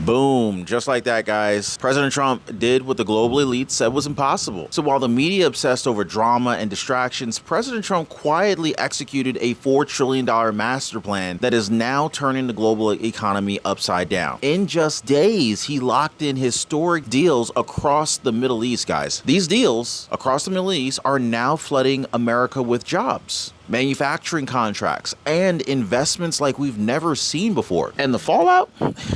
Boom, just like that, guys. President Trump did what the global elite said was impossible. So while the media obsessed over drama and distractions, President Trump quietly executed a $4 trillion master plan that is now turning the global economy upside down. In just days, he locked in historic deals across the Middle East, guys. These deals across the Middle East are now flooding America with jobs, manufacturing contracts, and investments like we've never seen before. And the fallout?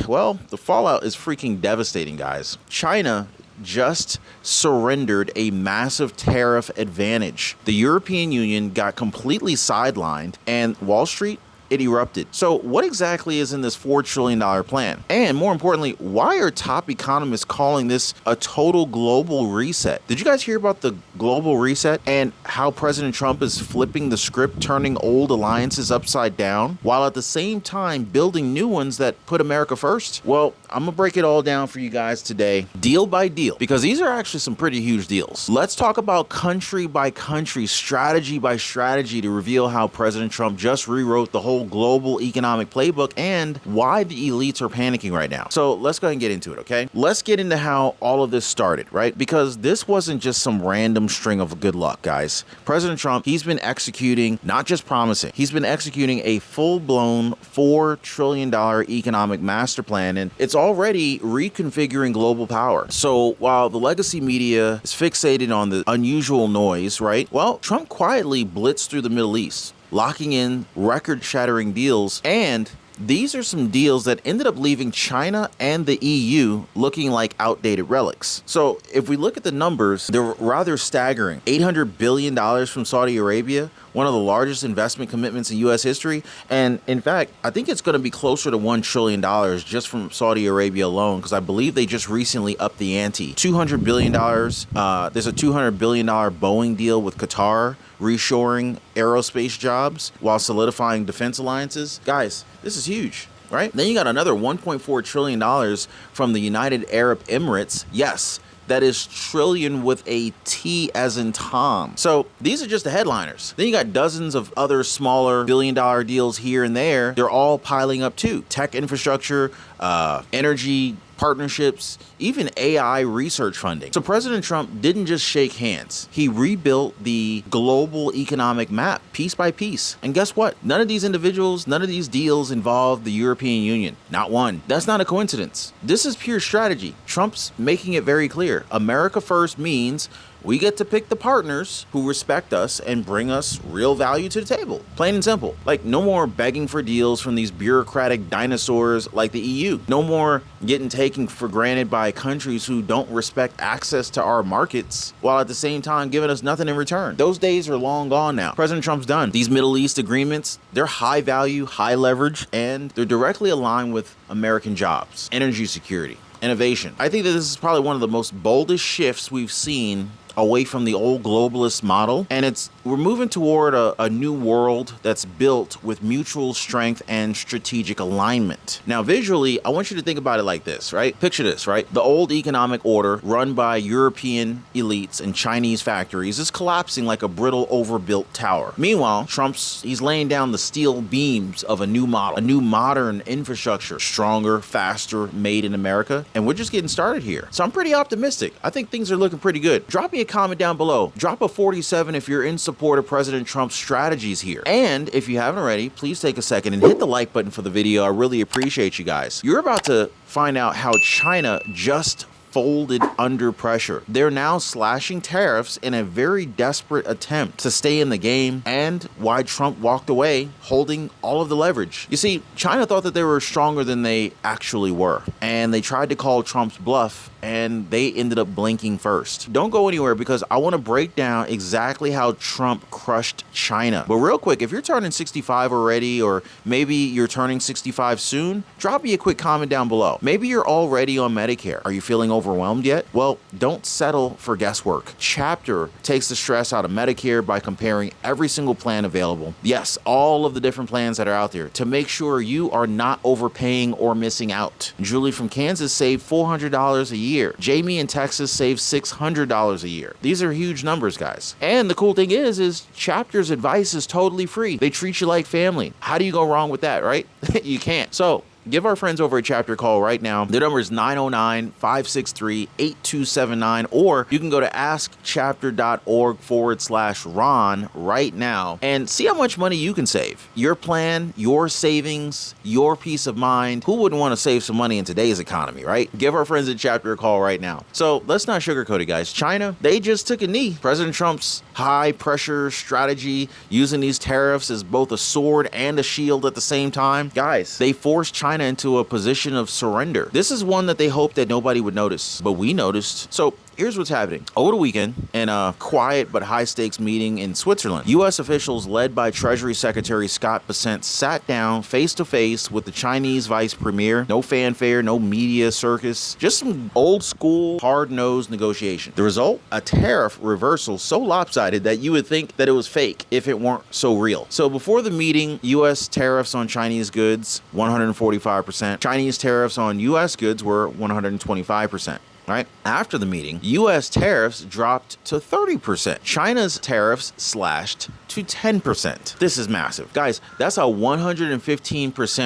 Well, the fallout is freaking devastating, guys. China just surrendered a massive tariff advantage. The European Union got completely sidelined, and Wall Street, it erupted. So what exactly is in this $4 trillion plan? And more importantly, why are top economists calling this a total global reset? Did you guys hear about the global reset and how President Trump is flipping the script, turning old alliances upside down, while at the same time building new ones that put America first? Well, I'm gonna break it all down for you guys today, deal by deal, because these are actually some pretty huge deals. Let's talk about country by country, strategy by strategy, to reveal how President Trump just rewrote the whole global economic playbook and why the elites are panicking right now. So let's go ahead and get into it, okay? Let's get into how all of this started, right? Because this wasn't just some random string of good luck, guys. President Trump, he's been executing, not just promising, he's been executing a full-blown $4 trillion economic master plan, and it's already reconfiguring global power. So while the legacy media is fixated on the unusual noise, right? Well, Trump quietly blitzed through the Middle East, locking in record-shattering deals, and these are some deals that ended up leaving China and the EU looking like outdated relics. So if we look at the numbers, they're rather staggering. $800 billion from Saudi Arabia, one of the largest investment commitments in U.S. history. And in fact, I think it's going to be closer to $1 trillion just from Saudi Arabia alone, because I believe they just recently upped the ante. $200 billion. There's a $200 billion Boeing deal with Qatar, reshoring aerospace jobs while solidifying defense alliances. Guys, this is huge, right? Then you got another $1.4 trillion from the United Arab Emirates. Yes, that is trillion with a T as in Tom. So these are just the headliners. Then you got dozens of other smaller billion-dollar deals here and there. They're all piling up too. Tech infrastructure, energy partnerships, even AI research funding. So President Trump didn't just shake hands. He rebuilt the global economic map piece by piece. And guess what? None of these individuals, none of these deals involve the European Union. Not one. That's not a coincidence. This is pure strategy. Trump's making it very clear. America first means we get to pick the partners who respect us and bring us real value to the table. Plain and simple. Like, no more begging for deals from these bureaucratic dinosaurs like the EU. No more getting taken for granted by countries who don't respect access to our markets while at the same time giving us nothing in return. Those days are long gone now. President Trump's done. These Middle East agreements, they're high value, high leverage, and they're directly aligned with American jobs, energy security, innovation. I think that this is probably one of the most boldest shifts we've seen away from the old globalist model, and we're moving toward a new world that's built with mutual strength and strategic alignment. Now, visually, I want you to think about it like this, right? Picture this, right? The old economic order run by European elites and Chinese factories is collapsing like a brittle, overbuilt tower. Meanwhile, he's laying down the steel beams of a new model, a new modern infrastructure, stronger, faster, made in America, and we're just getting started here. So I'm pretty optimistic. I think things are looking pretty good. Drop me a comment down below. Drop a 47 if you're in support of President Trump's strategies here. And if you haven't already, please take a second and hit the like button for the video. I really appreciate you guys. You're about to find out how China just folded under pressure. They're now slashing tariffs in a very desperate attempt to stay in the game, and why Trump walked away holding all of the leverage. You see, China thought that they were stronger than they actually were, and they tried to call Trump's bluff, and they ended up blinking first. Don't go anywhere, because I want to break down exactly how Trump crushed China. But real quick, if you're turning 65 already, or maybe you're turning 65 soon, drop me a quick comment down below. Maybe you're already on Medicare. Are you feeling overwhelmed yet? Well, don't settle for guesswork. Chapter takes the stress out of Medicare by comparing every single plan available. Yes, all of the different plans that are out there, to make sure you are not overpaying or missing out. Julie from Kansas saved $400 a year. Jamie in Texas saved $600 a year. These are huge numbers, guys. And the cool thing is Chapter's advice is totally free. They treat you like family. How do you go wrong with that, right? You can't. So give our friends over at Chapter a call right now. Their number is 909-563-8279, or you can go to askchapter.org/Ron right now and see how much money you can save. Your plan, your savings, your peace of mind. Who wouldn't want to save some money in today's economy, right? Give our friends at Chapter a call right now. So let's not sugarcoat it, guys. China, they just took a knee. President Trump's high pressure strategy, using these tariffs as both a sword and a shield at the same time. Guys, they forced China into a position of surrender. This is one that they hoped that nobody would notice, but we noticed. So here's what's happening. Over the weekend, in a quiet but high-stakes meeting in Switzerland, U.S. officials led by Treasury Secretary Scott Bessent sat down face-to-face with the Chinese vice premier. No fanfare, no media circus, just some old-school, hard-nosed negotiation. The result? A tariff reversal so lopsided that you would think that it was fake if it weren't so real. So before the meeting, U.S. tariffs on Chinese goods, 145%. Chinese tariffs on U.S. goods were 125%. Right? After the meeting, U.S. tariffs dropped to 30%. China's tariffs slashed to 10%. This is massive. Guys, that's a 115%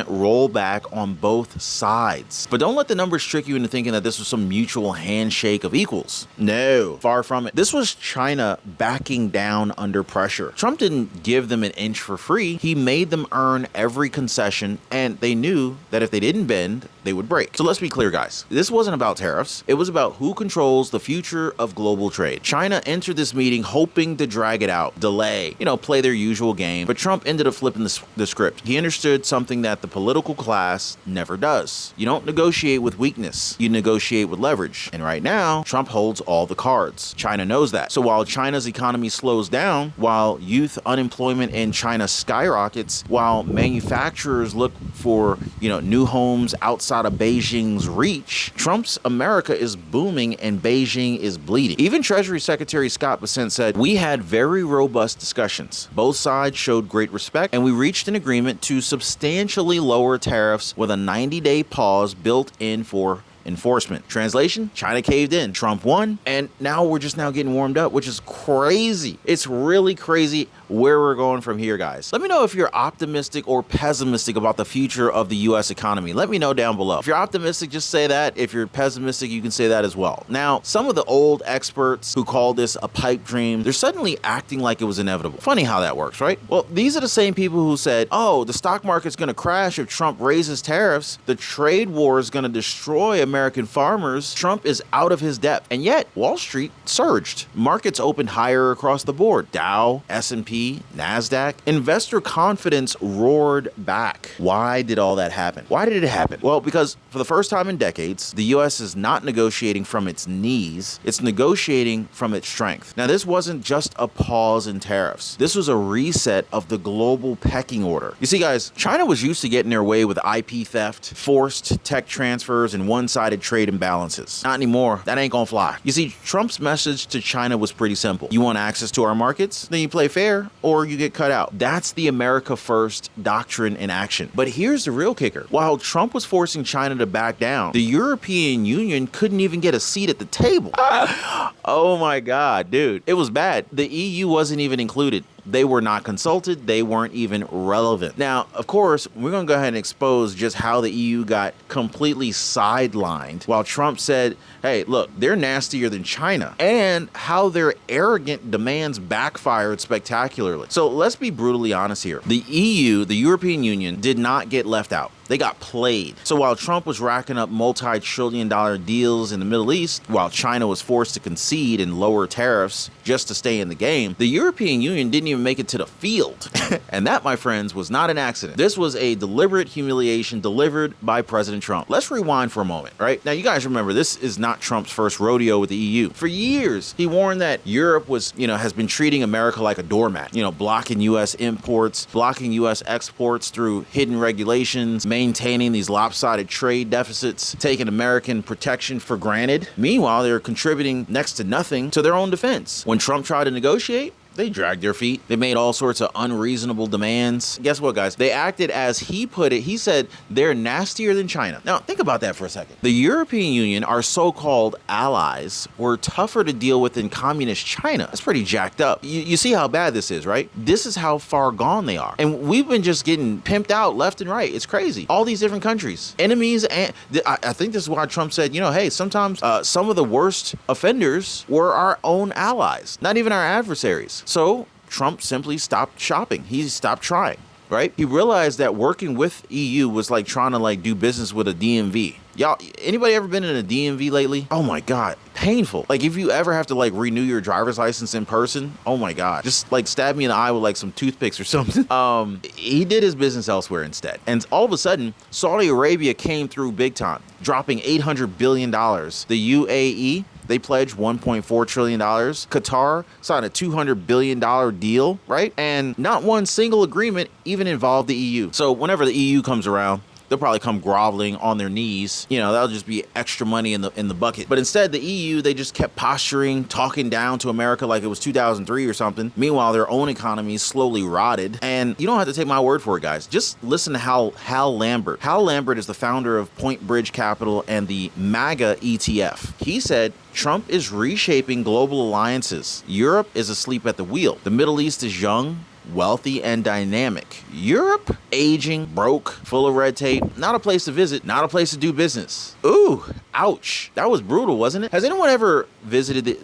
rollback on both sides. But don't let the numbers trick you into thinking that this was some mutual handshake of equals. No, far from it. This was China backing down under pressure. Trump didn't give them an inch for free. He made them earn every concession, and they knew that if they didn't bend, they would break. So let's be clear, guys. This wasn't about tariffs. It was about who controls the future of global trade. China entered this meeting hoping to drag it out, delay, play their usual game. But Trump ended up flipping the script. He understood something that the political class never does. You don't negotiate with weakness. You negotiate with leverage. And right now, Trump holds all the cards. China knows that. So while China's economy slows down, while youth unemployment in China skyrockets, while manufacturers look for, new homes outside of Beijing's reach, Trump's America is booming and Beijing is bleeding. Even Treasury Secretary Scott Bessent said, "We had very robust discussions. Both sides showed great respect, and we reached an agreement to substantially lower tariffs with a 90-day pause built in for enforcement." Translation: China caved in, Trump won, and now we're just getting warmed up, which is crazy. It's really crazy where we're going from here, guys. Let me know if you're optimistic or pessimistic about the future of the U.S. economy. Let me know down below. If you're optimistic, just say that. If you're pessimistic, you can say that as well. Now, some of the old experts who call this a pipe dream, they're suddenly acting like it was inevitable. Funny how that works, right? Well, these are the same people who said, oh, the stock market's going to crash if Trump raises tariffs. The trade war is going to destroy American farmers. Trump is out of his depth. And yet, Wall Street surged. Markets opened higher across the board. Dow, S&P, Nasdaq. Investor confidence roared back. Why did all that happen? Why did it happen? Well, because for the first time in decades, the U.S. is not negotiating from its knees. It's negotiating from its strength. Now, this wasn't just a pause in tariffs. This was a reset of the global pecking order. You see, guys, China was used to getting their way with IP theft, forced tech transfers, and one-sided trade imbalances. Not anymore. That ain't gonna fly. You see, Trump's message to China was pretty simple. You want access to our markets? Then you play fair or you get cut out. That's the America First doctrine in action. But here's the real kicker. While Trump was forcing China to back down, the European Union couldn't even get a seat at the table. Oh my God, dude. It was bad. The EU wasn't even included. They were not consulted. They weren't even relevant. Now, of course, we're going to go ahead and expose just how the EU got completely sidelined while Trump said, hey, look, they're nastier than China, and how their arrogant demands backfired spectacularly. So let's be brutally honest here. The EU, the European Union, did not get left out. They got played. So while Trump was racking up multi-trillion-dollar deals in the Middle East, while China was forced to concede and lower tariffs just to stay in the game, the European Union didn't even make it to the field. And that, my friends, was not an accident. This was a deliberate humiliation delivered by President Trump. Let's rewind for a moment, right? Now, you guys remember, this is not Trump's first rodeo with the EU. For years, he warned that Europe was, has been treating America like a doormat, blocking U.S. imports, blocking U.S. exports through hidden regulations, maintaining these lopsided trade deficits, taking American protection for granted. Meanwhile, they're contributing next to nothing to their own defense. When Trump tried to negotiate, They dragged their feet. They made all sorts of unreasonable demands. Guess what, guys? They acted as he put it. He said they're nastier than China. Now, think about that for a second. The European Union, our so-called allies, were tougher to deal with than communist China. That's pretty jacked up. You see how bad this is, right? This is how far gone they are. And we've been just getting pimped out left and right. It's crazy. All these different countries, enemies, and I think this is why Trump said, you know, hey, sometimes some of the worst offenders were our own allies, not even our adversaries. So Trump simply stopped shopping. He stopped trying, right? He realized that working with EU was like trying to like do business with a DMV. Y'all, anybody ever been in a DMV lately? Oh my God, painful. Like if you ever have to like renew your driver's license in person, oh my God, just like stab me in the eye with like some toothpicks or something. He did his business elsewhere instead. And all of a sudden, Saudi Arabia came through big time, dropping $800 billion. The UAE, they pledged $1.4 trillion. Qatar signed a $200 billion deal, right? And not one single agreement even involved the EU. So whenever the EU comes around, they'll probably come groveling on their knees. You know, that'll just be extra money in the bucket. But instead, the EU, they just kept posturing, talking down to America like it was 2003 or something. Meanwhile, their own economy slowly rotted. And you don't have to take my word for it, guys. Just listen to Hal Lambert. Hal Lambert is the founder of Point Bridge Capital and the MAGA ETF. He said, Trump is reshaping global alliances. Europe is asleep at the wheel. The Middle East is young, wealthy, and dynamic. Europe, aging, broke, full of red tape, not a place to visit, not a place to do business. Ooh, ouch. That was brutal, wasn't it? Has anyone ever visited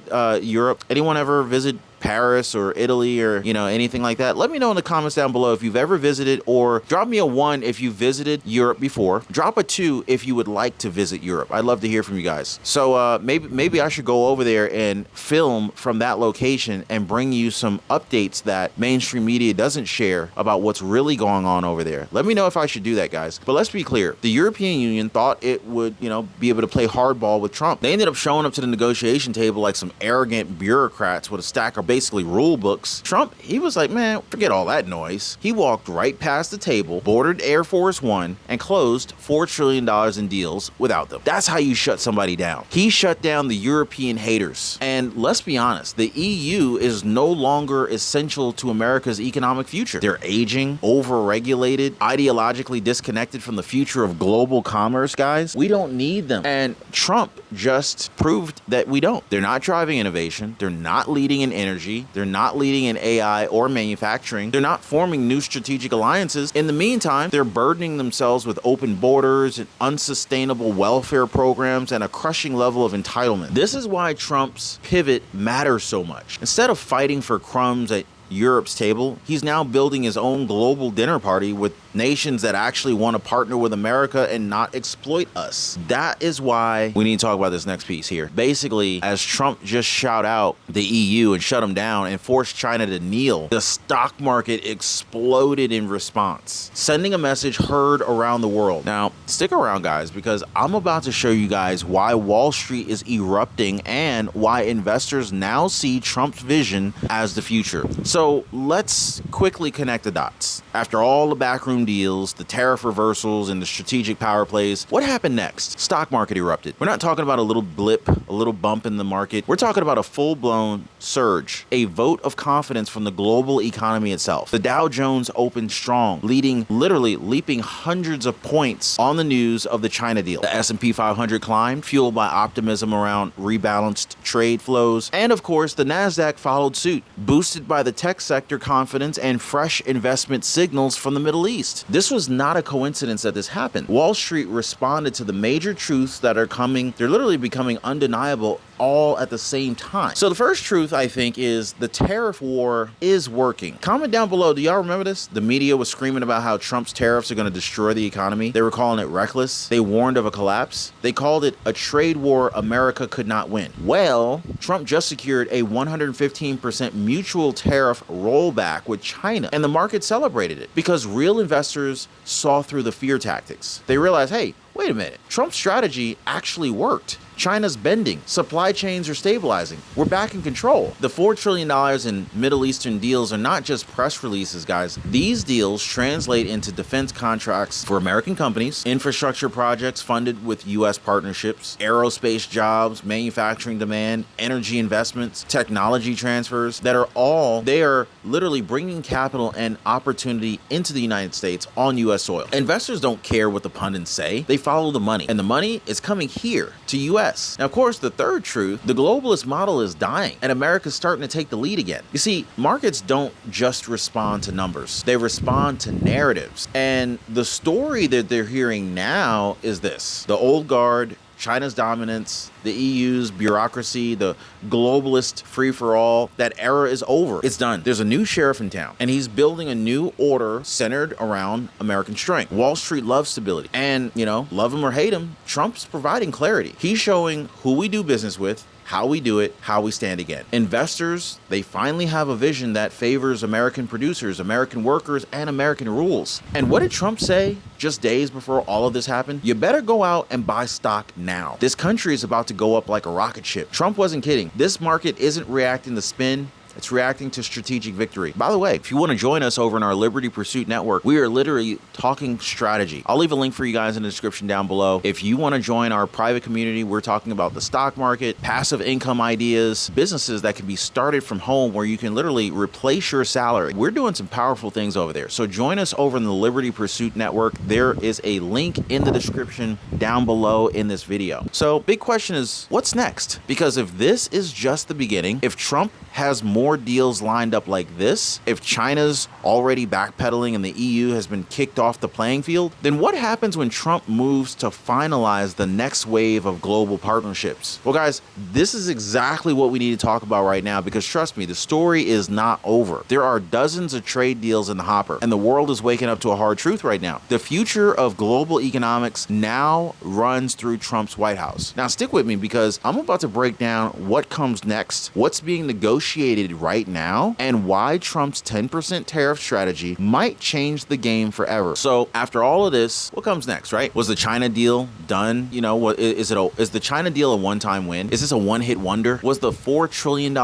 Europe? Anyone ever visit Paris or Italy or, you know, anything like that? Let me know in the comments down below if you've ever visited, or drop me a 1 if you visited Europe before. Drop a 2 if you would like to visit Europe. I'd love to hear from you guys. So maybe I should go over there and film from that location and bring you some updates that mainstream media doesn't share about what's really going on over there. Let me know if I should do that, guys. But let's be clear. The European Union thought it would, you know, be able to play hardball with Trump. They ended up showing up to the negotiation table like some arrogant bureaucrats with a stack of basically rule books. Trump, he was like, man, forget all that noise. He walked right past the table, boarded Air Force One, and closed $4 trillion in deals without them. That's how you shut somebody down. He shut down the European haters. And let's be honest, the EU is no longer essential to America's economic future. They're aging, overregulated, ideologically disconnected from the future of global commerce, guys. We don't need them. And Trump just proved that we don't. They're not driving innovation. They're not leading in energy. They're not leading in AI or manufacturing. They're not forming new strategic alliances. In the meantime, they're burdening themselves with open borders and unsustainable welfare programs and a crushing level of entitlement. This is why Trump's pivot matters so much. Instead of fighting for crumbs at Europe's table, he's now building his own global dinner party with nations that actually want to partner with America and not exploit us. That is why we need to talk about this next piece here. Basically, as Trump just shout out the EU and shut them down and forced China to kneel, the stock market exploded in response, sending a message heard around the world. Now, stick around, guys, because I'm about to show you guys why Wall Street is erupting and why investors now see Trump's vision as the future. So let's quickly connect the dots. After all the backroom deals, the tariff reversals, and the strategic power plays, what happened next? Stock market erupted. We're not talking about a little blip, a little bump in the market. We're talking about a full-blown surge, a vote of confidence from the global economy itself. The Dow Jones opened strong, literally leaping hundreds of points on the news of the China deal. The S&P 500 climbed, fueled by optimism around rebalanced trade flows. And of course, the Nasdaq followed suit, boosted by the tech sector confidence and fresh investment signals from the Middle East. This was not a coincidence that this happened. Wall Street responded to the major truths that are coming. They're literally becoming undeniable all at the same time. So the first truth, I think, is the tariff war is working. Comment down below. Do y'all remember this? The media was screaming about how Trump's tariffs are going to destroy the economy. They were calling it reckless. They warned of a collapse. They called it a trade war America could not win. Well, Trump just secured a 115% mutual tariff rollback with China, and the market celebrated it because real investors saw through the fear tactics. They realized, hey, wait a minute, Trump's strategy actually worked. China's bending. Supply chains are stabilizing. We're back in control. The $4 trillion in Middle Eastern deals are not just press releases, guys. These deals translate into defense contracts for American companies, infrastructure projects funded with U.S. partnerships, aerospace jobs, manufacturing demand, energy investments, technology transfers they are literally bringing capital and opportunity into the United States on U.S. soil. Investors don't care what the pundits say. They follow the money, and the money is coming here to U.S. Now, of course, the third truth, the globalist model is dying, and America's starting to take the lead again. You see, markets don't just respond to numbers. They respond to narratives. And the story that they're hearing now is this: the old guard, China's dominance, the EU's bureaucracy, the globalist free-for-all, that era is over. It's done. There's a new sheriff in town, and he's building a new order centered around American strength. Wall Street loves stability. And, love him or hate him, Trump's providing clarity. He's showing who we do business with, how we do it, how we stand again. Investors, they finally have a vision that favors American producers, American workers, and American rules. And what did Trump say just days before all of this happened? You better go out and buy stock now. This country is about to go up like a rocket ship. Trump wasn't kidding. This market isn't reacting to spin. It's reacting to strategic victory. By the way, if you want to join us over in our Liberty Pursuit Network, we are literally talking strategy. I'll leave a link for you guys in the description down below. If you want to join our private community, we're talking about the stock market, passive income ideas, businesses that can be started from home where you can literally replace your salary. We're doing some powerful things over there. So join us over in the Liberty Pursuit Network. There is a link in the description down below in this video. So big question is, what's next? Because if this is just the beginning, if Trump has more deals lined up like this, if China's already backpedaling and the EU has been kicked off the playing field, then what happens when Trump moves to finalize the next wave of global partnerships? Well, guys, this is exactly what we need to talk about right now, because trust me, the story is not over. There are dozens of trade deals in the hopper, and the world is waking up to a hard truth right now. The future of global economics now runs through Trump's White House. Now, stick with me, because I'm about to break down what comes next, what's being negotiated right now, and why Trump's 10% tariff strategy might change the game forever. So after all of this, what comes next, right? Was the China deal done? Is the China deal a one-time win? Is this a one-hit wonder? Was the $4 trillion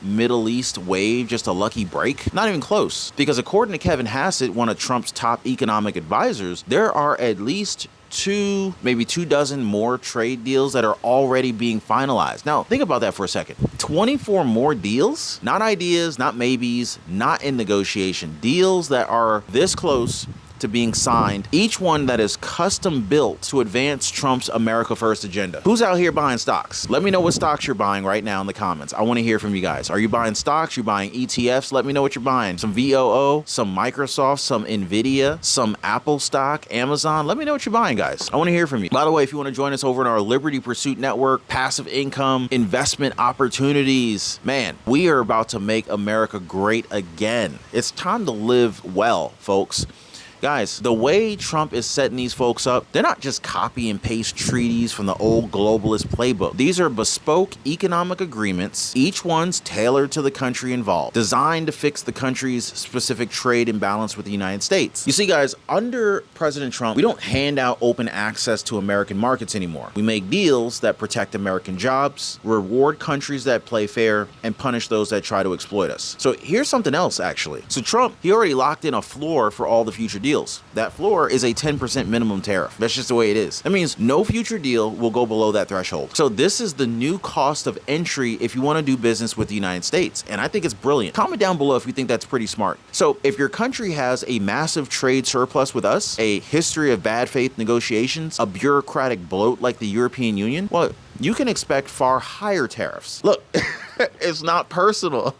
Middle East wave just a lucky break? Not even close, because according to Kevin Hassett, one of Trump's top economic advisors, there are at least maybe 24 more trade deals that are already being finalized. Now, think about that for a second. 24 more deals? Not ideas, not maybes, not in negotiation. Deals that are this close to being signed, each one that is custom built to advance Trump's America First agenda. Who's out here buying stocks? Let me know what stocks you're buying right now in the comments. I want to hear from you guys. Are you buying stocks? You buying ETFs? Let me know what you're buying. Some VOO, some Microsoft, some Nvidia, some Apple stock, Amazon. Let me know what you're buying, guys. I want to hear from you. By the way, if you want to join us over in our Liberty Pursuit Network, passive income, investment opportunities, man, we are about to make America great again. It's time to live well, folks. Guys, the way Trump is setting these folks up, they're not just copy and paste treaties from the old globalist playbook. These are bespoke economic agreements, each one's tailored to the country involved, designed to fix the country's specific trade imbalance with the United States. You see, guys, under President Trump, we don't hand out open access to American markets anymore. We make deals that protect American jobs, reward countries that play fair, and punish those that try to exploit us. So here's something else, actually. So Trump, he already locked in a floor for all the future deals. That floor is a 10% minimum tariff. That's just the way it is. That means no future deal will go below that threshold. So this is the new cost of entry if you want to do business with the United States. And I think it's brilliant. Comment down below if you think that's pretty smart. So if your country has a massive trade surplus with us, a history of bad faith negotiations, a bureaucratic bloat like the European Union, well, you can expect far higher tariffs. Look, it's not personal.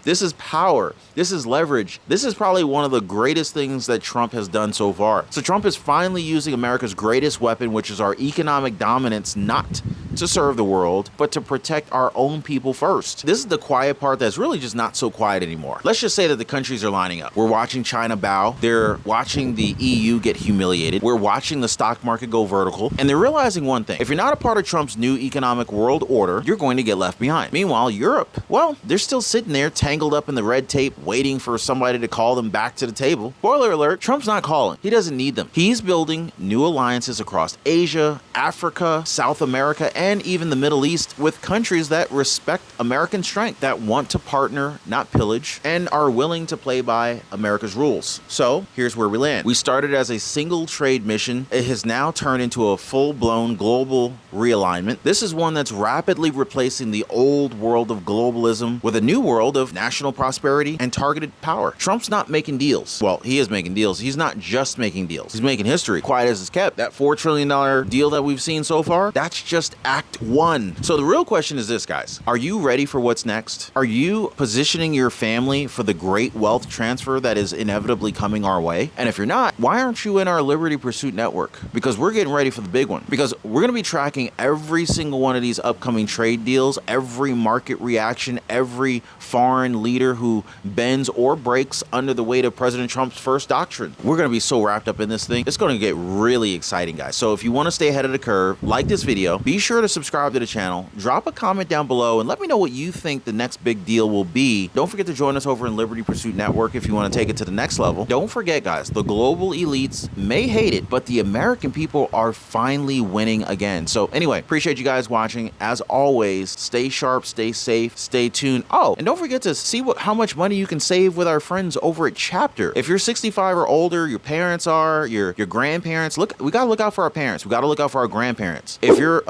This is power. This is leverage. This is probably one of the greatest things that Trump has done so far. So Trump is finally using America's greatest weapon, which is our economic dominance, not to serve the world, but to protect our own people first. This is the quiet part that's really just not so quiet anymore. Let's just say that the countries are lining up. We're watching China bow. They're watching the EU get humiliated. We're watching the stock market go vertical. And they're realizing one thing. If you're not a part of Trump's new economic world order, you're going to get left behind. Meanwhile, Europe, well, they're still sitting there tanking tangled up in the red tape waiting for somebody to call them back to the table. Spoiler alert, Trump's not calling. He doesn't need them. He's building new alliances across Asia, Africa, South America, and even the Middle East with countries that respect American strength, that want to partner, not pillage, and are willing to play by America's rules. So here's where we land. We started as a single trade mission. It has now turned into a full-blown global realignment. This is one that's rapidly replacing the old world of globalism with a new world of national prosperity and targeted power. Trump's not making deals. Well, he is making deals. He's not just making deals. He's making history. Quiet as it's kept. That $4 trillion deal that we've seen so far, that's just Act 1. So the real question is this, guys. Are you ready for what's next? Are you positioning your family for the great wealth transfer that is inevitably coming our way? And if you're not, why aren't you in our Liberty Pursuit network? Because we're getting ready for the big one. Because we're going to be tracking every single one of these upcoming trade deals, every market reaction, every foreign leader who bends or breaks under the weight of President Trump's first doctrine. We're going to be so wrapped up in this thing. It's going to get really exciting, guys. So if you want to stay ahead of the curve, like this video, be sure to subscribe to the channel, drop a comment down below, and let me know what you think the next big deal will be. Don't forget to join us over in Liberty Pursuit Network if you want to take it to the next level. Don't forget, guys, the global elites may hate it, but the American people are finally winning again. So anyway, appreciate you guys watching. As always, stay sharp, stay safe, stay tuned. Oh, and don't forget to see how much money you can save with our friends over at Chapter. If you're 65 or older, your parents are, your grandparents, look, we gotta look out for our parents. We gotta look out for our grandparents. If you're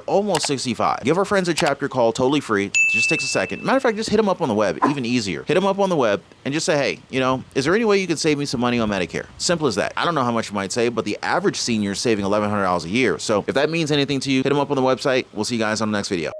almost 65, give our friends at Chapter a call, totally free. It just takes a second. Matter of fact, just hit them up on the web, even easier. Hit them up on the web and just say, hey, you know, is there any way you could save me some money on Medicare? Simple as that. I don't know how much you might save, but the average senior is saving $1,100 a year. So if that means anything to you, hit them up on the website. We'll see you guys on the next video.